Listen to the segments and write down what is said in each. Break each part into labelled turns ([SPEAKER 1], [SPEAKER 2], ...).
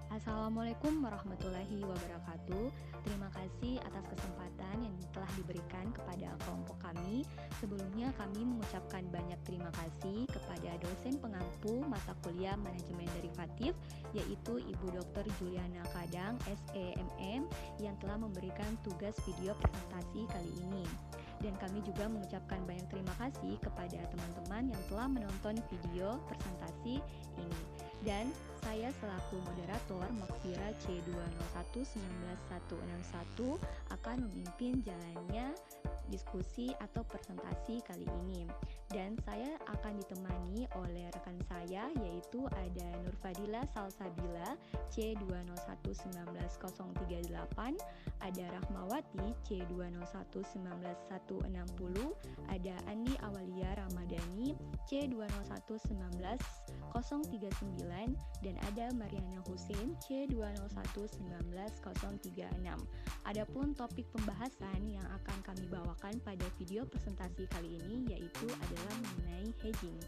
[SPEAKER 1] Assalamualaikum warahmatullahi wabarakatuh. Terima kasih atas kesempatan yang telah diberikan kepada kelompok kami. Sebelumnya kami mengucapkan banyak terima kasih kepada dosen pengampu mata kuliah manajemen derivatif, yaitu Ibu Dr. Juliana Kadang, SEMM, yang telah memberikan tugas video presentasi kali ini. Dan kami juga mengucapkan banyak terima kasih kepada teman-teman yang telah menonton video presentasi ini. Dan saya selaku moderator Makfira C201-19161 akan memimpin jalannya diskusi atau presentasi kali ini. Dan saya akan ditemani oleh rekan saya, yaitu ada Nurfadila Salsabila C201-19038, ada Rahmawati C201-19160, ada Andi Awalia Ramadhani C201-19039, dan ada Mariana Hussein C201-19036. Adapun topik pembahasan yang akan kami bawakan pada video presentasi kali ini yaitu adalah mengenai hedging.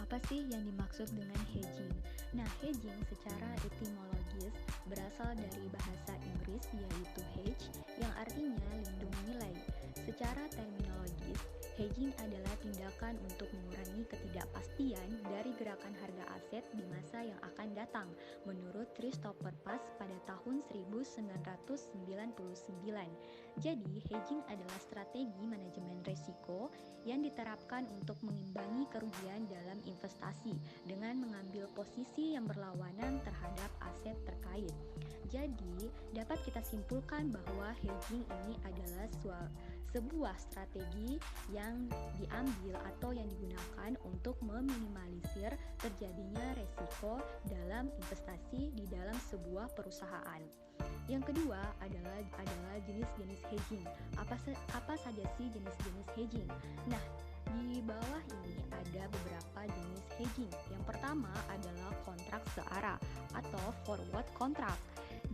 [SPEAKER 1] Apa sih yang dimaksud dengan hedging? Nah, hedging secara etimologis berasal dari bahasa Inggris yaitu hedge yang artinya lindung nilai. Secara terminologis, hedging adalah tindakan untuk mengurangi ketidakpastian dari gerakan harga aset di masa yang akan datang, menurut Christopher Pass pada tahun 1999. Jadi, hedging adalah strategi manajemen risiko yang diterapkan untuk mengimbangi kerugian dalam investasi dengan mengambil posisi yang berlawanan terhadap aset terkait. Jadi, dapat kita simpulkan bahwa hedging ini adalah sebuah strategi yang diambil atau yang digunakan untuk meminimalisir terjadinya resiko dalam investasi di dalam sebuah perusahaan. Yang kedua adalah jenis-jenis hedging. Apa saja sih jenis-jenis hedging? Nah, di bawah ini ada beberapa jenis hedging. Yang pertama adalah kontrak searah atau forward contract.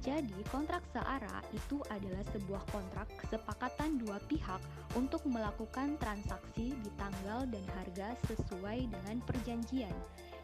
[SPEAKER 1] Jadi, kontrak searah itu adalah sebuah kontrak kesepakatan dua pihak untuk melakukan transaksi di tanggal dan harga sesuai dengan perjanjian.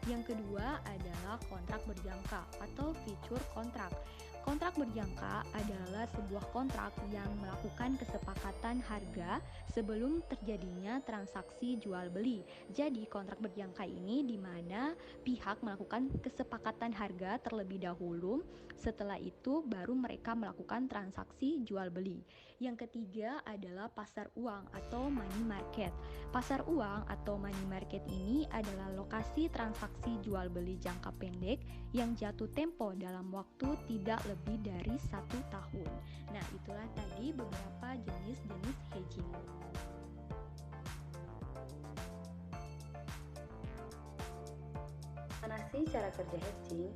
[SPEAKER 1] Yang kedua adalah kontrak berjangka atau future contract. Kontrak berjangka adalah sebuah kontrak yang melakukan kesepakatan harga sebelum terjadinya transaksi jual beli. Jadi, kontrak berjangka ini di mana pihak melakukan kesepakatan harga terlebih dahulu, setelah itu baru mereka melakukan transaksi jual beli. Yang ketiga adalah pasar uang atau money market. Pasar uang atau money market ini adalah lokasi transaksi jual beli jangka pendek yang jatuh tempo dalam waktu tidak lebih dari 1 tahun. Nah, itulah tadi beberapa jenis-jenis hedging.
[SPEAKER 2] Mana sih cara kerja hedging?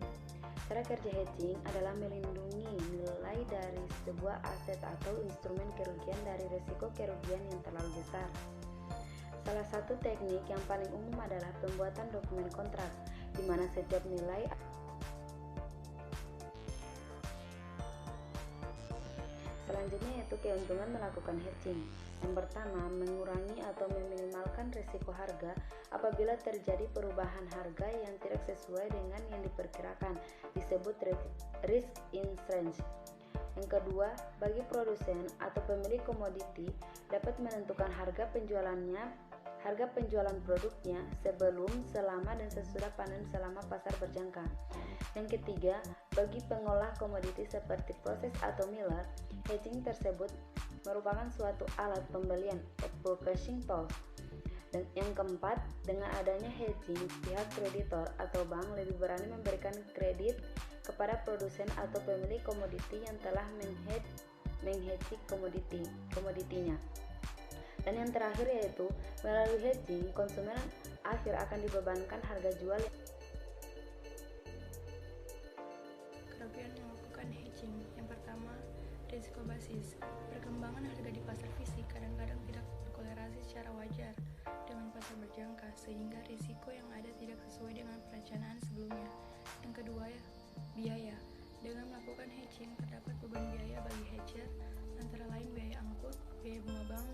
[SPEAKER 2] Cara kerja hedging adalah melindungi nilai dari sebuah aset atau instrumen kerugian dari risiko kerugian yang terlalu besar. Salah satu teknik yang paling umum adalah pembuatan dokumen kontrak, di mana setiap nilai. Selanjutnya yaitu keuntungan melakukan hedging. Yang pertama, mengurangi atau meminimalkan risiko harga apabila terjadi perubahan harga yang tidak sesuai dengan yang diperkirakan, disebut risk insurance. Yang kedua, bagi produsen atau pemilik komoditi dapat menentukan harga penjualan produknya sebelum, selama, dan sesudah panen selama pasar berjangka. Yang ketiga, bagi pengolah komoditi seperti proses atau miller, hedging tersebut merupakan suatu alat pembelian purchasing tool. Dan yang keempat, dengan adanya hedging, pihak kreditor atau bank lebih berani memberikan kredit kepada produsen atau pemilik komoditi yang telah menghedge komoditinya. Dan yang terakhir yaitu, melalui hedging, konsumen akhir akan dibebankan harga jual.
[SPEAKER 3] Kerugian melakukan hedging. Yang pertama, risiko basis. Perkembangan harga di pasar fisik kadang-kadang tidak berkorelasi secara wajar dengan pasar berjangka, sehingga risiko yang ada tidak sesuai dengan perencanaan sebelumnya. Yang kedua, biaya. Dengan melakukan hedging, terdapat beban biaya bagi hedger, antara lain biaya angkut, biaya bunga bank,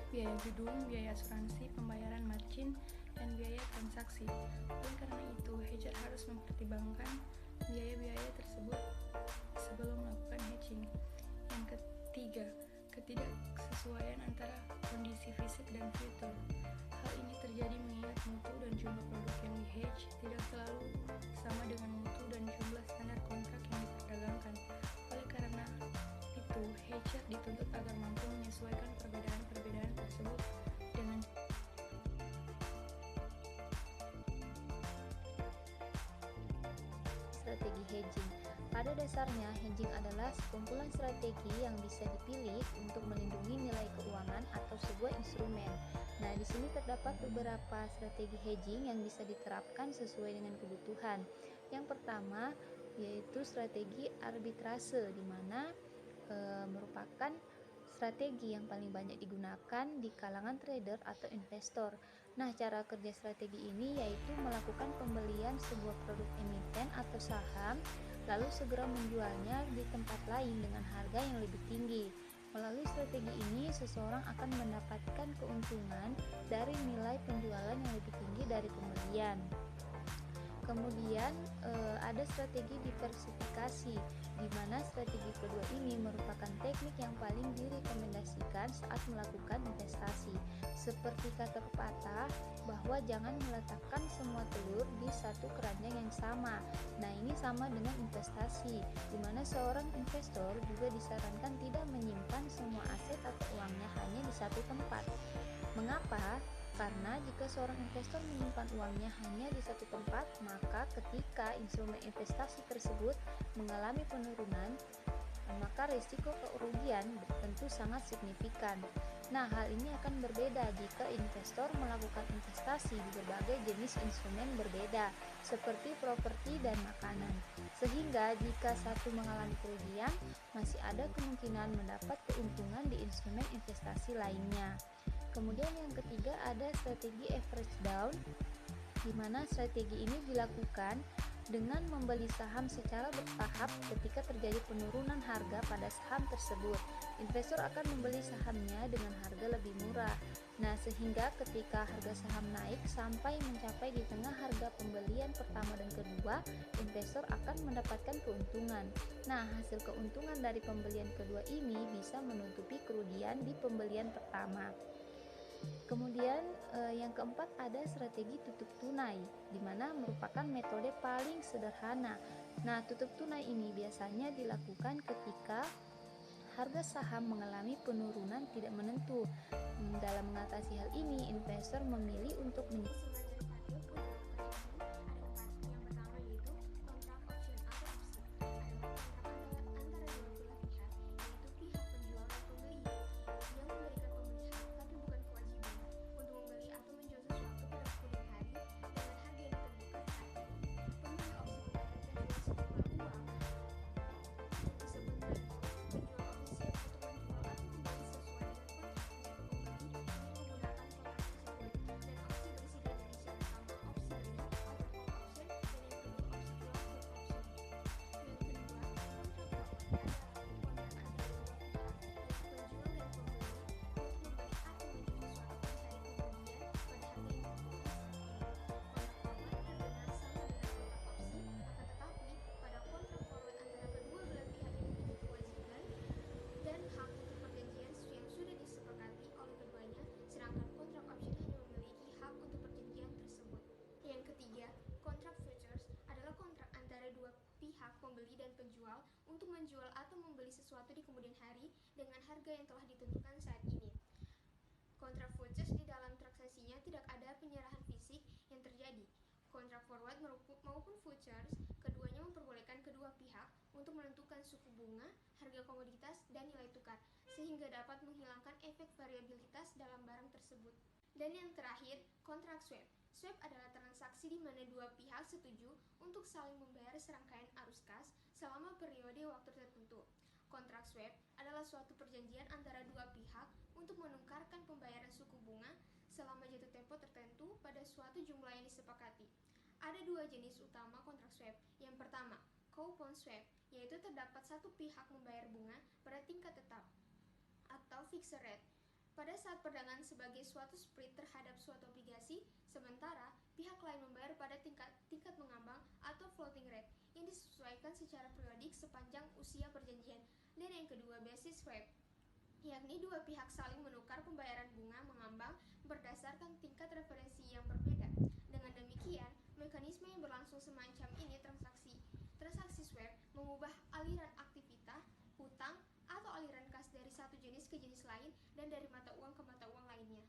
[SPEAKER 3] biaya gedung, biaya asuransi, pembayaran margin, dan biaya transaksi. Oleh karena itu, hedger harus mempertimbangkan mempertimbangkan biaya-biaya tersebut sebelum melakukan hedging. Yang ketiga, ketidaksesuaian antara kondisi fisik dan future. Hal ini terjadi mengingat mutu dan jumlah produk yang di-hedge tidak selalu sama dengan mutu dan jumlah standar kontrak yang diperdagangkan. Oleh karena itu, hedger dituntut agar mampu menyesuaikan perbedaan-perbedaan tersebut dengan
[SPEAKER 1] strategi hedging. Pada dasarnya, hedging adalah sekumpulan strategi yang bisa dipilih untuk melindungi nilai keuangan atau sebuah instrumen. Nah, di sini terdapat beberapa strategi hedging yang bisa diterapkan sesuai dengan kebutuhan. Yang pertama yaitu strategi arbitrase, di mana merupakan strategi yang paling banyak digunakan di kalangan trader atau investor. Nah, cara kerja strategi ini yaitu melakukan pembelian sebuah produk emiten atau saham, lalu segera menjualnya di tempat lain dengan harga yang lebih tinggi. Melalui strategi ini, seseorang akan mendapatkan keuntungan dari nilai penjualan yang lebih tinggi dari pembelian. Kemudian ada strategi diversifikasi, di mana strategi kedua ini merupakan teknik yang paling direkomendasikan saat melakukan investasi. Seperti kata pepatah bahwa jangan meletakkan semua telur di satu keranjang yang sama. Nah, ini sama dengan investasi, di mana seorang investor juga disarankan tidak menyimpan semua aset atau uangnya hanya di satu tempat. Mengapa? Karena jika seorang investor menyimpan uangnya hanya di satu tempat, maka ketika instrumen investasi tersebut mengalami penurunan, maka risiko kerugian tentu sangat signifikan. Nah, hal ini akan berbeda jika investor melakukan investasi di berbagai jenis instrumen berbeda, seperti properti dan makanan. Sehingga jika satu mengalami kerugian, masih ada kemungkinan mendapat keuntungan di instrumen investasi lainnya. Kemudian yang ketiga ada strategi average down, di mana strategi ini dilakukan dengan membeli saham secara bertahap ketika terjadi penurunan harga pada saham tersebut. Investor akan membeli sahamnya dengan harga lebih murah. Nah, sehingga ketika harga saham naik sampai mencapai di tengah harga pembelian pertama dan kedua, investor akan mendapatkan keuntungan. Nah, hasil keuntungan dari pembelian kedua ini bisa menutupi kerugian di pembelian pertama. Kemudian yang keempat ada strategi tutup tunai, di mana merupakan metode paling sederhana. Nah, tutup tunai ini biasanya dilakukan ketika harga saham mengalami penurunan tidak menentu. Dalam mengatasi hal ini, investor memilih untuk
[SPEAKER 4] penjual untuk menjual atau membeli sesuatu di kemudian hari dengan harga yang telah ditentukan saat ini. Kontrak futures di dalam transaksinya tidak ada penyerahan fisik yang terjadi. Kontrak forward maupun futures, keduanya memperbolehkan kedua pihak untuk menentukan suku bunga, harga komoditas, dan nilai tukar, sehingga dapat menghilangkan efek variabilitas dalam barang tersebut. Dan yang terakhir, kontrak swap. Swap adalah transaksi di mana dua pihak setuju untuk saling membayar serangkaian arus kas selama periode waktu tertentu. Kontrak swap adalah suatu perjanjian antara dua pihak untuk menukarkan pembayaran suku bunga selama jatuh tempo tertentu pada suatu jumlah yang disepakati. Ada dua jenis utama kontrak swap. Yang pertama, coupon swap, yaitu terdapat satu pihak membayar bunga pada tingkat tetap atau fixed rate pada saat perdagangan sebagai suatu spread terhadap suatu obligasi, sementara pihak lain membayar pada tingkat mengambang atau floating secara periodik sepanjang usia perjanjian. Dan yang kedua, basis swap, yakni dua pihak saling menukar pembayaran bunga mengambang berdasarkan tingkat referensi yang berbeda. Dengan demikian, mekanisme yang berlangsung semacam ini transaksi swap mengubah aliran aktivitas, hutang, atau aliran kas dari satu jenis ke jenis lain dan dari mata uang ke mata uang lainnya.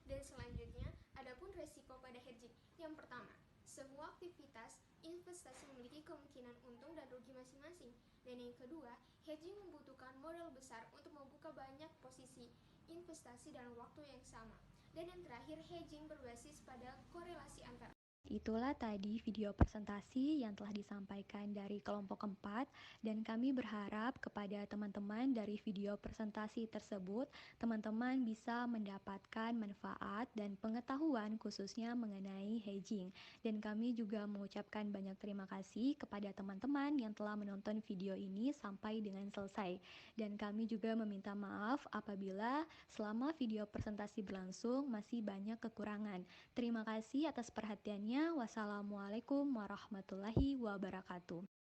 [SPEAKER 4] Dan selanjutnya, adapun resiko pada hedging. Yang pertama, semua aktivitas investasi memiliki kemungkinan untung dan rugi masing-masing. Dan yang kedua, hedging membutuhkan modal besar untuk membuka banyak posisi investasi dalam waktu yang sama. Dan yang terakhir, hedging berbasis pada korelasi antara.
[SPEAKER 1] Itulah tadi video presentasi yang telah disampaikan dari kelompok 4 dan kami berharap kepada teman-teman dari video presentasi tersebut, teman-teman bisa mendapatkan manfaat dan pengetahuan khususnya mengenai hedging. Dan kami juga mengucapkan banyak terima kasih kepada teman-teman yang telah menonton video ini sampai dengan selesai. Dan kami juga meminta maaf apabila selama video presentasi berlangsung masih banyak kekurangan. Terima kasih atas perhatiannya. Wassalamualaikum warahmatullahi wabarakatuh.